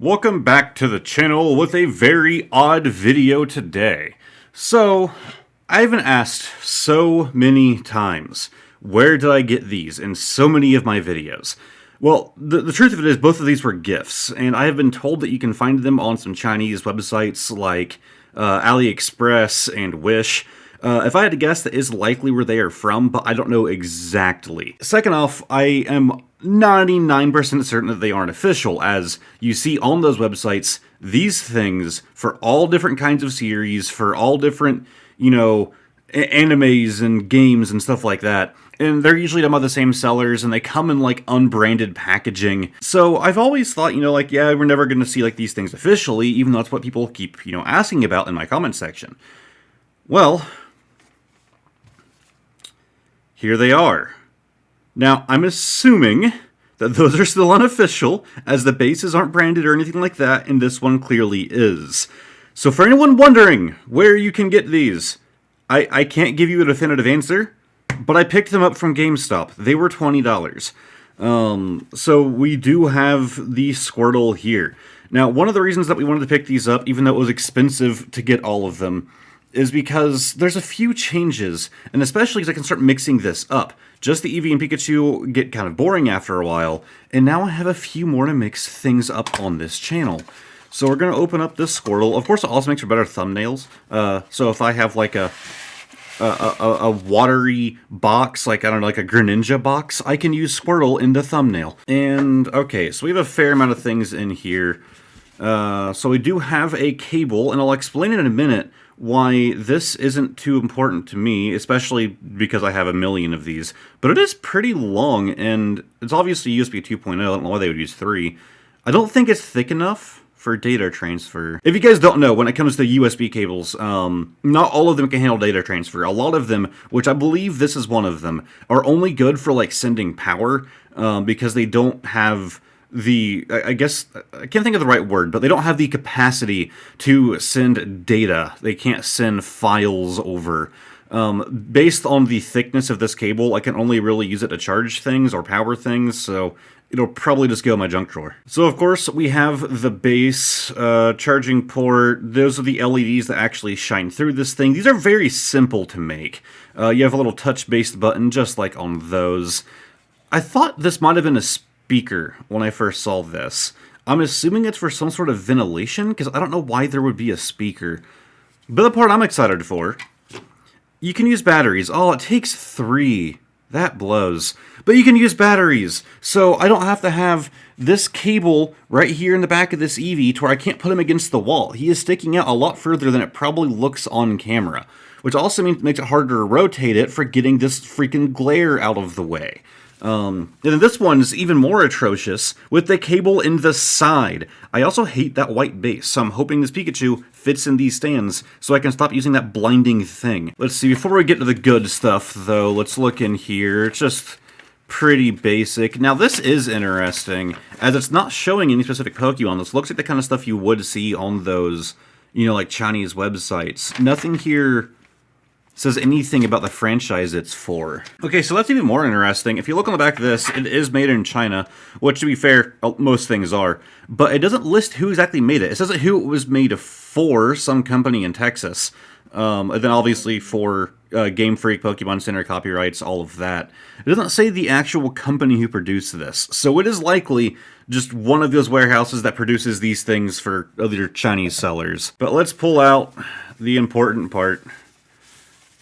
Welcome back to the channel with a very odd video today. So, I've been asked so many times, where did I get these in so many of my videos? Well, the truth of it is both of these were gifts, and I have been told that you can find them on some Chinese websites like AliExpress and Wish. If I had to guess, that is likely where they are from, but I don't know exactly. Second off, I am 99% certain that they aren't official, as you see on those websites, these things, for all different kinds of series, for all different, animes and games and stuff like that, and they're usually done by the same sellers, and they come in, unbranded packaging. So I've always thought, yeah, we're never going to see, these things officially, even though that's what people keep, asking about in my comment section. Well, here they are. Now, I'm assuming that those are still unofficial, as the bases aren't branded or anything like that, and this one clearly is. So for anyone wondering where you can get these, I can't give you a definitive answer, but I picked them up from GameStop. They were $20. So we do have the Squirtle here. Now, one of the reasons that we wanted to pick these up, even though it was expensive to get all of them, is because there's a few changes, and especially because I can start mixing this up. Just the Eevee and Pikachu get kind of boring after a while, and now I have a few more to mix things up on this channel. So we're going to open up this Squirtle. Of course, it also makes for better thumbnails. So if I have a watery box, like a Greninja box, I can use Squirtle in the thumbnail. And okay, so we have a fair amount of things in here. So we do have a cable, and I'll explain it in a minute why this isn't too important to me, especially because I have a million of these. But it is pretty long, and it's obviously USB 2.0. I don't know why they would use 3. I don't think it's thick enough for data transfer. If you guys don't know, when it comes to USB cables, not all of them can handle data transfer. A lot of them, which I believe this is one of them, are only good for sending power, because they don't have I guess, I can't think of the right word, but they don't have the capacity to send data. They can't send files over. Based on the thickness of this cable, I can only really use it to charge things or power things, so it'll probably just go in my junk drawer. So of course we have the base, charging port. Those are the LEDs that actually shine through this thing. These are very simple to make. You have a little touch-based button just like on those. I thought this might have been a speaker when I first saw this. I'm assuming it's for some sort of ventilation, because I don't know why there would be a speaker. But the part I'm excited for, you can use batteries. Oh, it takes 3. That blows. But you can use batteries, so I don't have to have this cable right here in the back of this Eevee to where I can't put him against the wall. He is sticking out a lot further than it probably looks on camera, which also makes it harder to rotate it for getting this freaking glare out of the way. And then this one's even more atrocious, with the cable in the side. I also hate that white base, so I'm hoping this Pikachu fits in these stands so I can stop using that blinding thing. Let's see, before we get to the good stuff, though, let's look in here. It's just pretty basic. Now, this is interesting, as it's not showing any specific Pokemon. This looks like the kind of stuff you would see on those, Chinese websites. Nothing here says anything about the franchise it's for. Okay, so that's even more interesting. If you look on the back of this, it is made in China, which, to be fair, most things are, but it doesn't list who exactly made it. It says who it was made for, some company in Texas, and then obviously for Game Freak, Pokemon Center copyrights, all of that. It doesn't say the actual company who produced this, so it is likely just one of those warehouses that produces these things for other Chinese sellers. But let's pull out the important part.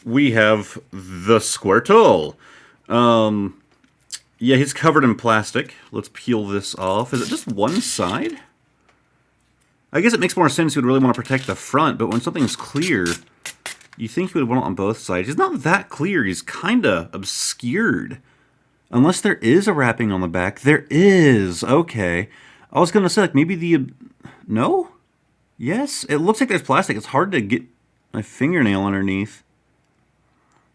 We have the Squirtle. Yeah, he's covered in plastic. Let's peel this off. Is it just one side? I guess it makes more sense you would really want to protect the front, but when something's clear, you think you would want it on both sides. He's not that clear. He's kind of obscured. Unless there is a wrapping on the back. There is. Okay. I was going to say, maybe the... No? Yes? It looks like there's plastic. It's hard to get my fingernail underneath.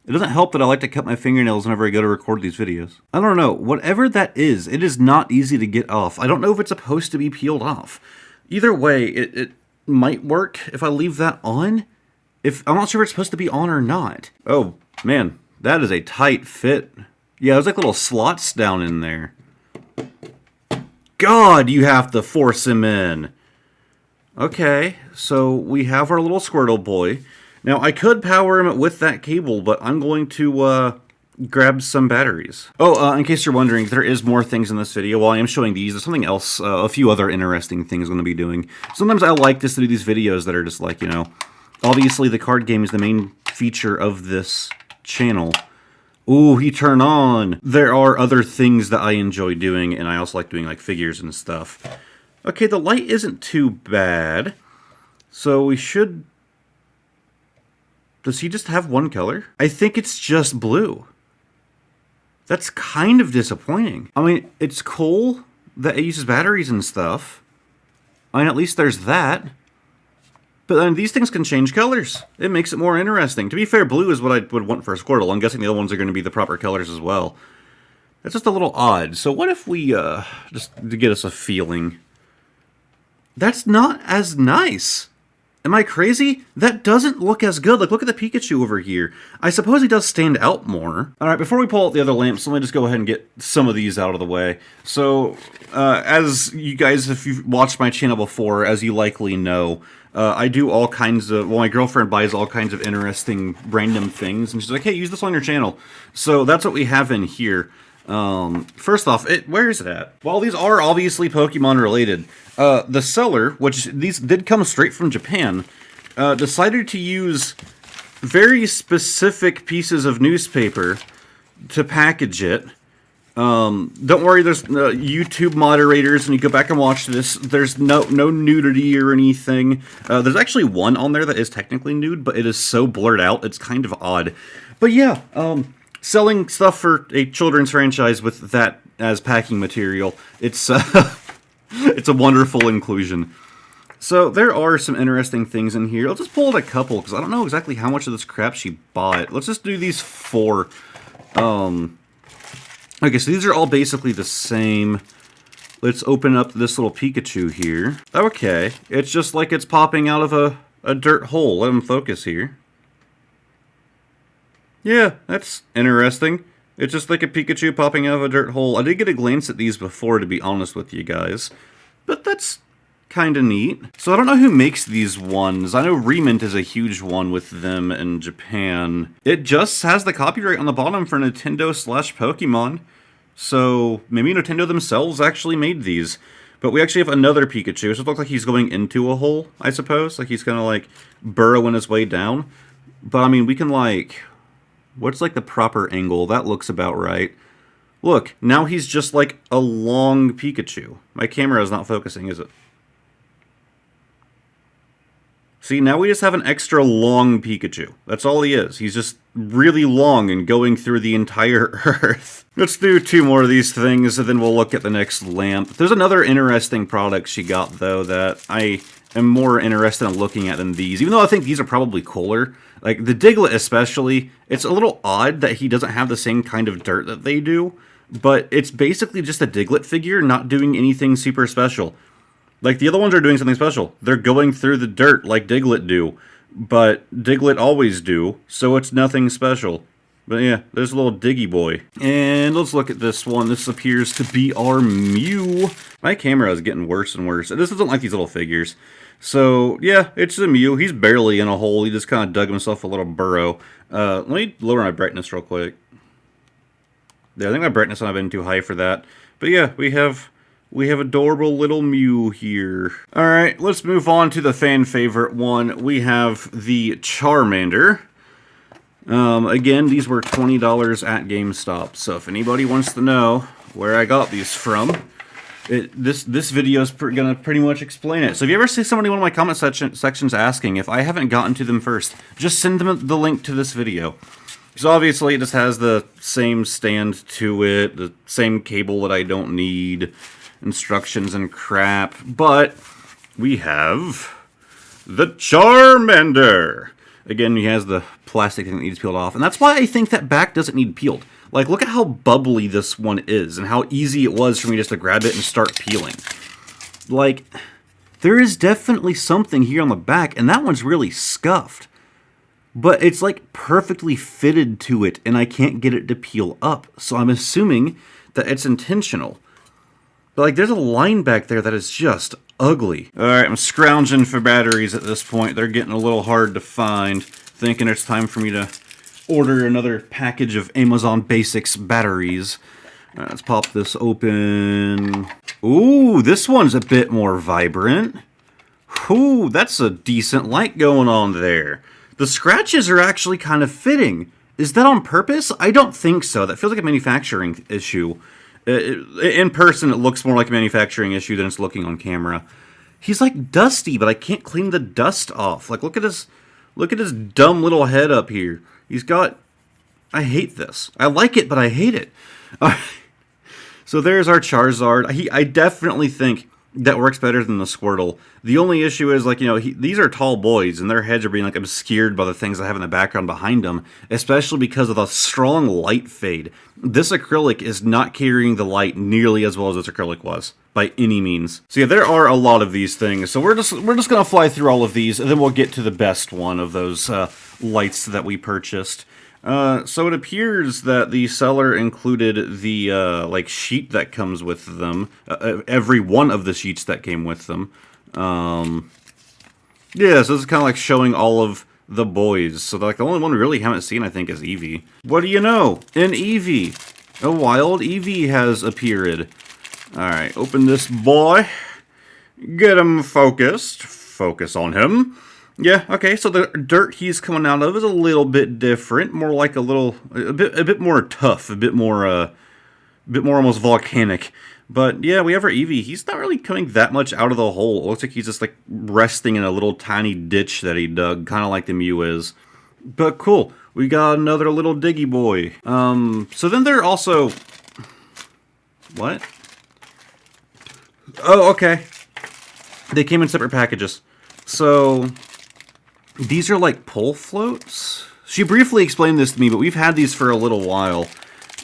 It doesn't help that I like to cut my fingernails whenever I go to record these videos. I don't know. Whatever that is, it is not easy to get off. I don't know if it's supposed to be peeled off. Either way, it might work if I leave that on. I'm not sure if it's supposed to be on or not. Oh, man. That is a tight fit. Yeah, there's little slots down in there. God, you have to force him in. Okay, so we have our little Squirtle boy. Now, I could power him with that cable, but I'm going to grab some batteries. Oh, in case you're wondering, there is more things in this video. While I am showing these, there's something else, a few other interesting things I'm going to be doing. Sometimes I like just to do these videos that are just like, you know, obviously the card game is the main feature of this channel. Ooh, he turned on. There are other things that I enjoy doing, and I also like doing like figures and stuff. Okay, the light isn't too bad. So we should... Does he just have one color? I think it's just blue. That's kind of disappointing. I mean, it's cool that it uses batteries and stuff. I mean, at least there's that. But then these things can change colors. It makes it more interesting. To be fair, blue is what I would want for a Squirtle. I'm guessing the other ones are going to be the proper colors as well. That's just a little odd. So what if we, just to get us a feeling... That's not as nice. Am I crazy? That doesn't look as good. Like, look at the Pikachu over here. I suppose he does stand out more. All right, before we pull out the other lamps, let me just go ahead and get some of these out of the way. So, as you guys, if you've watched my channel before, as you likely know, I do all kinds of, well, my girlfriend buys all kinds of interesting random things, and she's like, hey, use this on your channel. So that's what we have in here. First off, where is it at? Well, these are obviously Pokemon related. The seller, which these did come straight from Japan, decided to use very specific pieces of newspaper to package it. Don't worry, there's YouTube moderators, and you go back and watch this. There's no nudity or anything. There's actually one on there that is technically nude, but it is so blurred out, it's kind of odd. But yeah, selling stuff for a children's franchise with that as packing material, it's it's a wonderful inclusion. So there are some interesting things in here. I'll just pull out a couple because I don't know exactly how much of this crap she bought. Let's just do these 4. Okay, so these are all basically the same. Let's open up this little Pikachu here. Okay, it's just like it's popping out of a dirt hole. Let him focus here. Yeah, that's interesting. It's just like a Pikachu popping out of a dirt hole. I did get a glance at these before, to be honest with you guys. But that's kind of neat. So I don't know who makes these ones. I know Remint is a huge one with them in Japan. It just has the copyright on the bottom for Nintendo/Pokemon. So maybe Nintendo themselves actually made these. But we actually have another Pikachu. So it looks like he's going into a hole, I suppose. Like he's kind of like burrowing his way down. But I mean, we can like... What's like the proper angle? That looks about right. Look, now he's just like a long Pikachu. My camera is not focusing, is it? See, now we just have an extra long Pikachu. That's all he is. He's just really long and going through the entire Earth. Let's do 2 more of these things, and then we'll look at the next lamp. There's another interesting product she got, though, that I am more interested in looking at than these, even though I think these are probably cooler. Like, the Diglett especially, it's a little odd that he doesn't have the same kind of dirt that they do, but it's basically just a Diglett figure not doing anything super special. Like, the other ones are doing something special. They're going through the dirt like Diglett do, but Diglett always do, so it's nothing special. But yeah, there's a little Diggy boy. And let's look at this one. This appears to be our Mew. My camera is getting worse and worse. This doesn't like these little figures. So, yeah, it's a Mew. He's barely in a hole. He just kind of dug himself a little burrow. Let me lower my brightness real quick. Yeah, I think my brightness might have been too high for that. But yeah, we have adorable little Mew here. Alright, let's move on to the fan favorite one. We have the Charmander. Again, these were $20 at GameStop. So if anybody wants to know where I got these from, this video is gonna pretty much explain it. So if you ever see somebody in one of my comment sections asking if I haven't gotten to them first, just send them the link to this video. Because obviously it just has the same stand to it, the same cable that I don't need, instructions and crap, but we have the Charmander. Again, he has the plastic thing that needs peeled off, and that's why I think that back doesn't need peeled. Like, look at how bubbly this one is, and how easy it was for me just to grab it and start peeling. Like, there is definitely something here on the back, and that one's really scuffed. But it's, like, perfectly fitted to it, and I can't get it to peel up, so I'm assuming that it's intentional. But, like, there's a line back there that is just ugly. Alright, I'm scrounging for batteries at this point. They're getting a little hard to find. Thinking it's time for me to order another package of Amazon Basics batteries. Let's pop this open. Ooh, this one's a bit more vibrant. Ooh, that's a decent light going on there. The scratches are actually kind of fitting. Is that on purpose? I don't think so. That feels like a manufacturing issue. In person, it looks more like a manufacturing issue than it's looking on camera. He's like dusty, but I can't clean the dust off. Like, look at his dumb little head up here. He's got... I hate this. I like it, but I hate it. So there's our Charizard. I definitely think that works better than the Squirtle. The only issue is, like, you know, these are tall boys, and their heads are being, like, obscured by the things I have in the background behind them, especially because of the strong light fade. This acrylic is not carrying the light nearly as well as this acrylic was, by any means. So yeah, there are a lot of these things. So we're just gonna fly through all of these, and then we'll get to the best one of those lights that we purchased. So it appears that the seller included the, like, sheet that comes with them. Every one of the sheets that came with them. Yeah, so this is kind of like showing all of the boys. So, like, the only one we really haven't seen, I think, is Eevee. What do you know? An Eevee! A wild Eevee has appeared. Alright, open this boy. Get him focused. Focus on him. Yeah, okay, so the dirt he's coming out of is a little bit different, more like a bit more tough, a bit more almost volcanic. But yeah, we have our Eevee. He's not really coming that much out of the hole. It looks like he's just like resting in a little tiny ditch that he dug, kind of like the Mew is. But cool, we got another little Diggy boy. So then there are also... What? Oh, okay. They came in separate packages. So... These are like pole floats? She briefly explained this to me, but we've had these for a little while.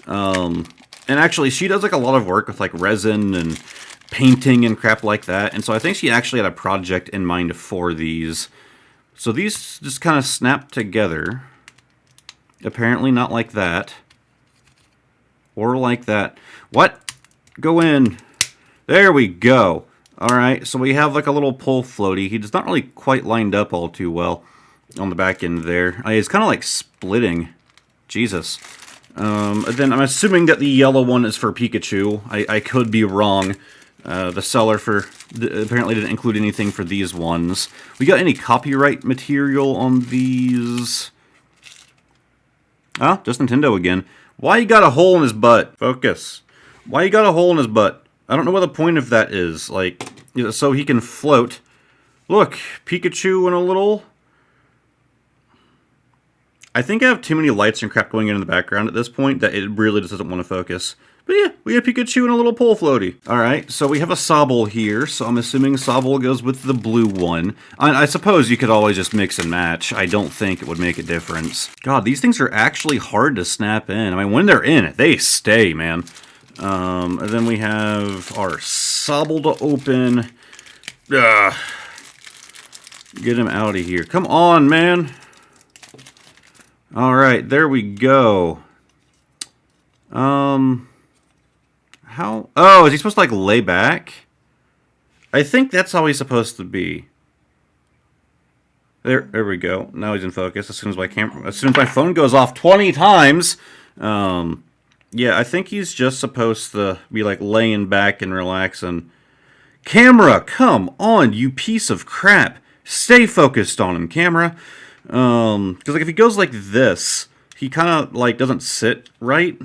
And actually, she does like a lot of work with like resin and painting and crap like that. And so I think she actually had a project in mind for these. So these just kind of snap together. Apparently not like that. Or like that. What? Go in. There we go. Alright, so we have like a little pole floaty. He's not really quite lined up all too well on the back end there. He's kind of like splitting. Jesus. Then I'm assuming that the yellow one is for Pikachu. I could be wrong. The seller apparently didn't include anything for these ones. We got any copyright material on these? Ah, just Nintendo again. Why you got a hole in his butt? Focus. Why you got a hole in his butt? I don't know what the point of that is. Like, you know, so he can float. Look, Pikachu and a little... I think I have too many lights and crap going in the background at this point that it really just doesn't want to focus. But yeah, we have Pikachu and a little pole floaty. Alright, so we have a Sobble here, so I'm assuming Sobble goes with the blue one. I suppose you could always just mix and match. I don't think it would make a difference. God, these things are actually hard to snap in. I mean, when they're in, they stay, man. And then we have our Sobble to open. Ugh. Get him out of here. Come on, man. Alright, there we go. How? Oh, is he supposed to, like, lay back? I think that's how he's supposed to be. There we go. Now he's in focus. As soon as my phone goes off 20 times, yeah, I think he's just supposed to be, like, laying back and relaxing. Camera, come on, you piece of crap. Stay focused on him, camera. Because, like, if he goes like this, he kind of, like, doesn't sit right.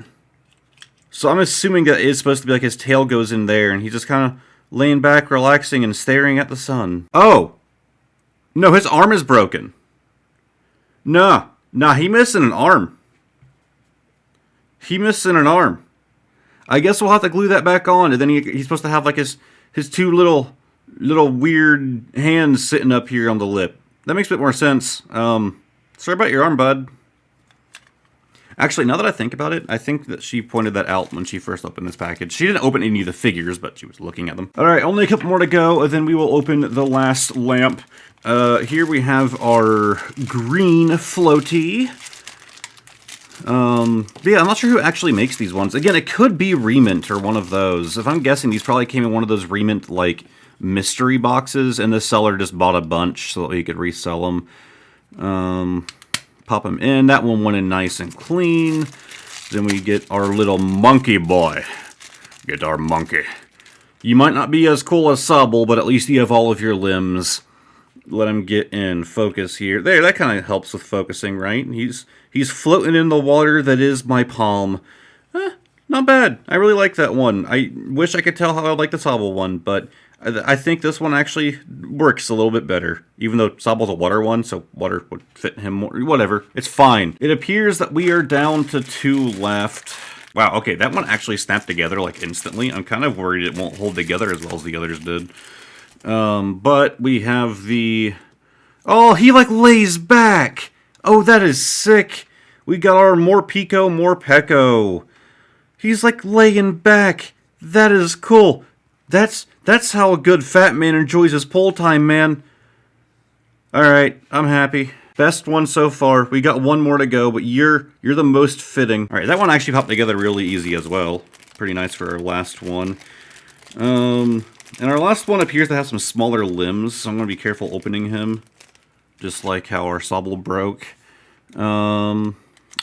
So I'm assuming that it's supposed to be, like, his tail goes in there, and he's just kind of laying back, relaxing, and staring at the sun. Oh! No, his arm is broken. Nah, he missing an arm. He missing an arm. I guess we'll have to glue that back on, and then he's supposed to have, like, his two little weird hands sitting up here on the lip. That makes a bit more sense. Sorry about your arm, bud. Actually, now that I think about it, I think that she pointed that out when she first opened this package. She didn't open any of the figures, but she was looking at them. Alright, only a couple more to go, and then we will open the last lamp. Here we have our green Floatie. But yeah, I'm not sure who actually makes these ones. Again, it could be Remint or one of those. If I'm guessing, these probably came in one of those Remint, like, mystery boxes, and the seller just bought a bunch so that he could resell them. Pop them in. That one went in nice and clean. Then we get our little monkey boy. Get our monkey. You might not be as cool as Sobble, but at least you have all of your limbs. Let him get in focus here. There, that kind of helps with focusing, right? He's floating in the water that is my palm. Not bad. I really like that one. I wish I could tell how I like the Sobble one, but I think this one actually works a little bit better. Even though Sobble's a water one, so water would fit him more. Whatever. It's fine. It appears that we are down to 2 left. Wow, okay, that one actually snapped together, like, instantly. I'm kind of worried it won't hold together as well as the others did. But we have the... Oh, he, like, lays back! Oh, that is sick! We got our more Pico, more Pecco. He's, like, laying back. That is cool. That's how a good fat man enjoys his pull time, man. Alright, I'm happy. Best one so far. We got one more to go, but you're the most fitting. Alright, that one actually popped together really easy as well. Pretty nice for our last one. And our last one appears to have some smaller limbs, so I'm going to be careful opening him. Just like how our Sobble broke. Oh,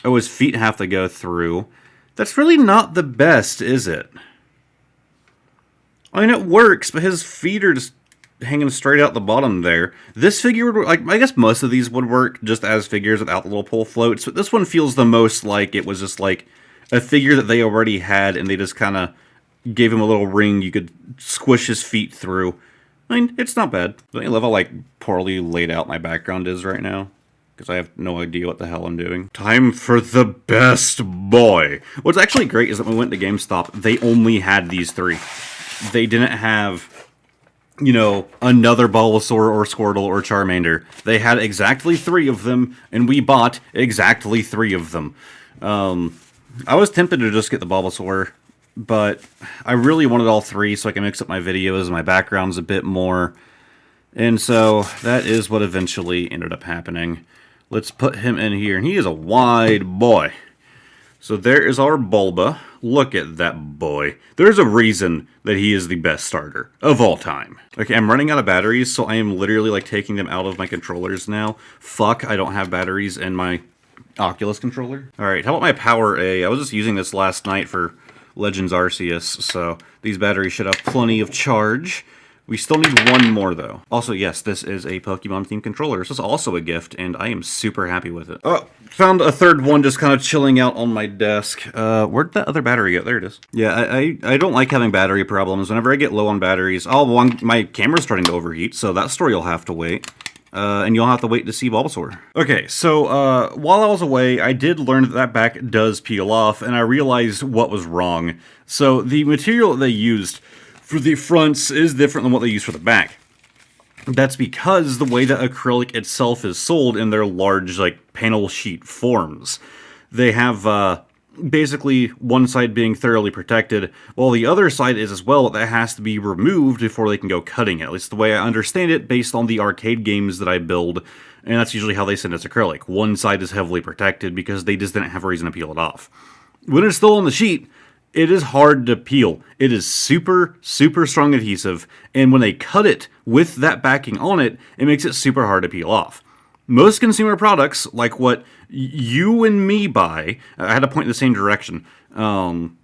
his feet have to go through. That's really not the best, is it? I mean, it works, but his feet are just hanging straight out the bottom there. This figure would, like, I guess most of these would work just as figures without the little pull floats, but this one feels the most like it was just like a figure that they already had, and they just kind of gave him a little ring you could squish his feet through. I mean, it's not bad. Don't you love how, like, poorly laid out my background is right now? Because I have no idea what the hell I'm doing. Time for the best boy! What's actually great is that when we went to GameStop, they only had these 3. They didn't have, you know, another Bulbasaur or Squirtle or Charmander. They had exactly 3 of them, and we bought exactly 3 of them. I was tempted to just get the Bulbasaur, but I really wanted all 3 so I can mix up my videos and my backgrounds a bit more. And so that is what eventually ended up happening. Let's put him in here, and he is a wide boy. So there is our Bulba. Look at that boy. There's a reason that he is the best starter of all time. Okay, I'm running out of batteries, so I am literally, like, taking them out of my controllers now. Fuck, I don't have batteries in my Oculus controller. Alright, how about my Power A? I was just using this last night for Legends Arceus, so these batteries should have plenty of charge. We still need one more, though. Also, yes, this is a Pokemon-themed controller. This is also a gift, and I am super happy with it. Oh, found a third one just kind of chilling out on my desk. Where'd that other battery go? There it is. Yeah, I don't like having battery problems. Whenever I get low on batteries, my camera's starting to overheat, so that story will have to wait. And you'll have to wait to see Bulbasaur. Okay, so while I was away, I did learn that that back does peel off, and I realized what was wrong. So the material that they used for the fronts is different than what they use for the back. That's because the way that acrylic itself is sold in their large, like, panel sheet forms. They have basically one side being thoroughly protected, while the other side is as well. That has to be removed before they can go cutting it. At least the way I understand it, based on the arcade games that I build, and that's usually how they send us acrylic. One side is heavily protected because they just didn't have a reason to peel it off. When it's still on the sheet, it is hard to peel. It is super, super strong adhesive, and when they cut it with that backing on it, it makes it super hard to peel off. Most consumer products, like what you and me buy, I had to point in the same direction, come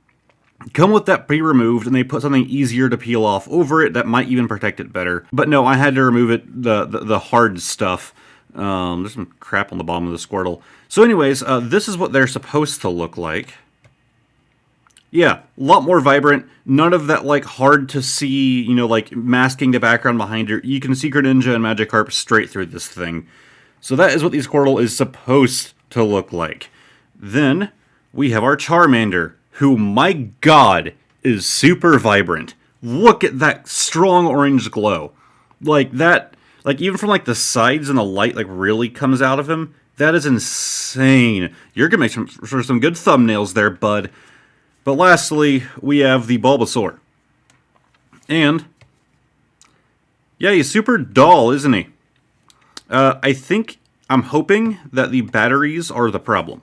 with that pre-removed, and they put something easier to peel off over it that might even protect it better. But no, I had to remove it, the hard stuff. There's some crap on the bottom of the Squirtle. So anyways, this is what they're supposed to look like. Yeah, a lot more vibrant. None of that, like, hard to see, you know, like, masking the background behind it. You can see Greninja and Magikarp straight through this thing. So that is what the Squirtle is supposed to look like. Then, we have our Charmander, who, my god, is super vibrant. Look at that strong orange glow. Like, that, like, even from, like, the sides and the light, like, really comes out of him. That is insane. You're gonna make for some good thumbnails there, bud. But lastly, we have the Bulbasaur. And, yeah, he's super dull, isn't he? I'm hoping that the batteries are the problem.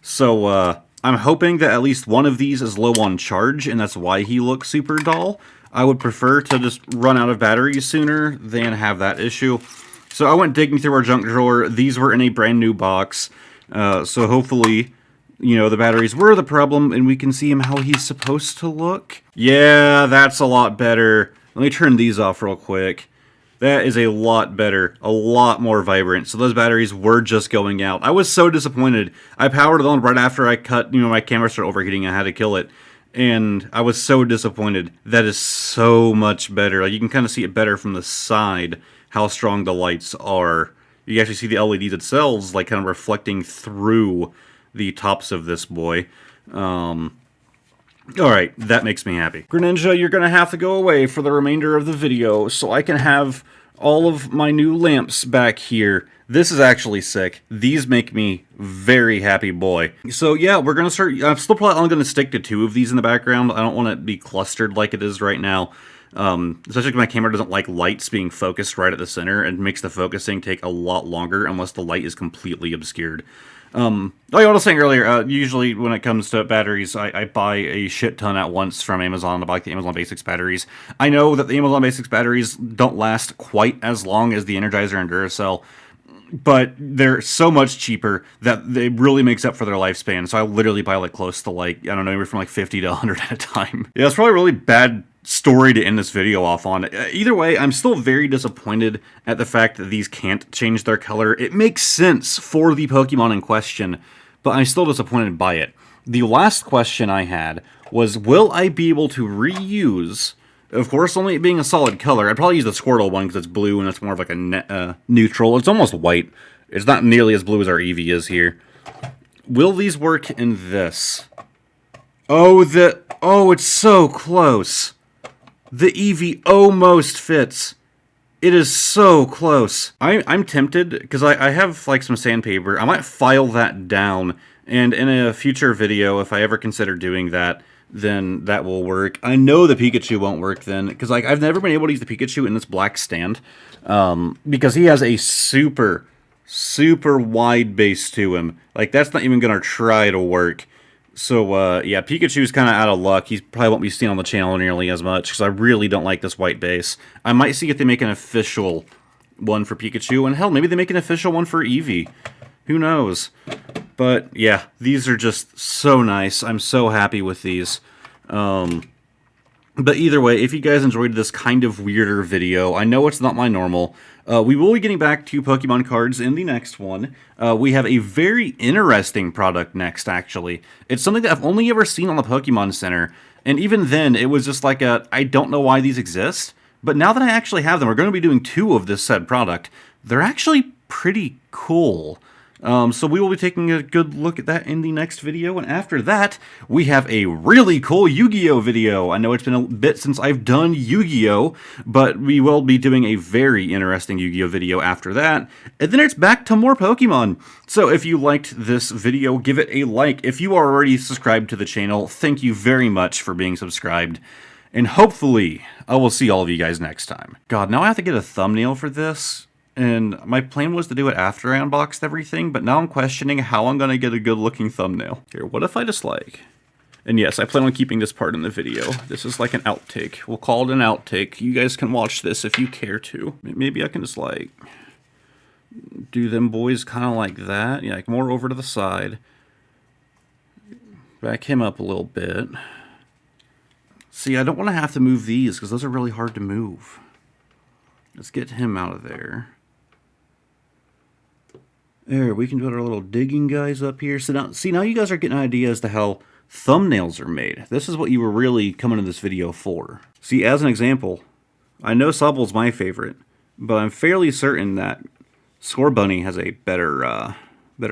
So I'm hoping that at least one of these is low on charge, and that's why he looks super dull. I would prefer to just run out of batteries sooner than have that issue. So I went digging through our junk drawer. These were in a brand new box. So hopefully, you know, the batteries were the problem, and we can see him how he's supposed to look. Yeah, that's a lot better. Let me turn these off real quick. That is a lot better, a lot more vibrant. So those batteries were just going out. I was so disappointed. I powered it on right after I cut, my camera started overheating. I had to kill it. And I was so disappointed. That is so much better. Like, you can kind of see it better from the side, how strong the lights are. You actually see the LEDs themselves, like, kind of reflecting through the tops of this boy. Alright, that makes me happy. Greninja, you're going to have to go away for the remainder of the video so I can have all of my new lamps back here. This is actually sick. These make me very happy, boy. So yeah, we're going to start... I'm still probably only going to stick to 2 of these in the background. I don't want it to be clustered like it is right now. Especially because my camera doesn't like lights being focused right at the center, and makes the focusing take a lot longer unless the light is completely obscured. Like I was saying earlier, usually when it comes to batteries, I buy a shit ton at once from Amazon. I buy like the Amazon Basics batteries. I know that the Amazon Basics batteries don't last quite as long as the Energizer and Duracell, but they're so much cheaper that it really makes up for their lifespan. So I literally buy like close to like, I don't know, anywhere from like 50 to 100 at a time. Yeah, it's probably a really bad story to end this video off on. Either way, I'm still very disappointed at the fact that these can't change their color. It makes sense for the Pokemon in question, but I'm still disappointed by it. The last question I had was, will I be able to reuse, of course only it being a solid color, I'd probably use the Squirtle one because it's blue and it's more of like a neutral. It's almost white. It's not nearly as blue as our Eevee is here. Will these work in this? Oh, it's so close. The Eevee almost fits. It is so close. I'm tempted, because I have like some sandpaper. I might file that down, and in a future video, if I ever consider doing that, then that will work. I know the Pikachu won't work then, because like I've never been able to use the Pikachu in this black stand, because he has a super wide base to him. Like, that's not even gonna try to work. So, yeah, Pikachu's kind of out of luck. He probably won't be seen on the channel nearly as much, because I really don't like this white base. I might see if they make an official one for Pikachu, and hell, maybe they make an official one for Eevee. Who knows? But, yeah, these are just so nice. I'm so happy with these. But either way, if you guys enjoyed this kind of weirder video, I know it's not my normal. We will be getting back to Pokemon cards in the next one. We have a very interesting product next, actually. It's something that I've only ever seen on the Pokemon Center, and even then, it was just like I don't know why these exist, but now that I actually have them, we're going to be doing 2 of this said product. They're actually pretty cool. So we will be taking a good look at that in the next video, and after that, we have a really cool Yu-Gi-Oh video. I know it's been a bit since I've done Yu-Gi-Oh, but we will be doing a very interesting Yu-Gi-Oh video after that, and then it's back to more Pokemon. So if you liked this video, give it a like. If you are already subscribed to the channel, thank you very much for being subscribed, and hopefully, I will see all of you guys next time. God, now I have to get a thumbnail for this. And my plan was to do it after I unboxed everything, but now I'm questioning how I'm going to get a good-looking thumbnail. Here, what if I just like... And yes, I plan on keeping this part in the video. This is like an outtake. We'll call it an outtake. You guys can watch this if you care to. Maybe I can just, like, do them boys kind of like that. Yeah, like more over to the side. Back him up a little bit. See, I don't want to have to move these, because those are really hard to move. Let's get him out of there. There, we can do our little digging guys up here. So now, see, now you guys are getting an idea as to how thumbnails are made. This is what you were really coming to this video for. See, as an example, I know Subble's my favorite, but I'm fairly certain that Scorbunny has a better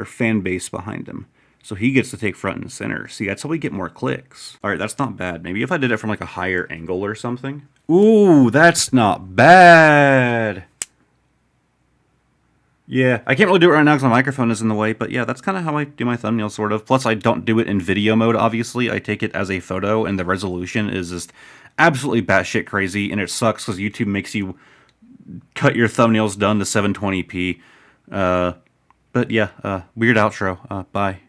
fan base behind him. So he gets to take front and center. See, that's how we get more clicks. All right, that's not bad. Maybe if I did it from like a higher angle or something. Ooh, that's not bad. Yeah, I can't really do it right now because my microphone is in the way, but yeah, that's kind of how I do my thumbnails, sort of. Plus, I don't do it in video mode, obviously. I take it as a photo, and the resolution is just absolutely batshit crazy, and it sucks because YouTube makes you cut your thumbnails down to 720p. But yeah, weird outro. Bye.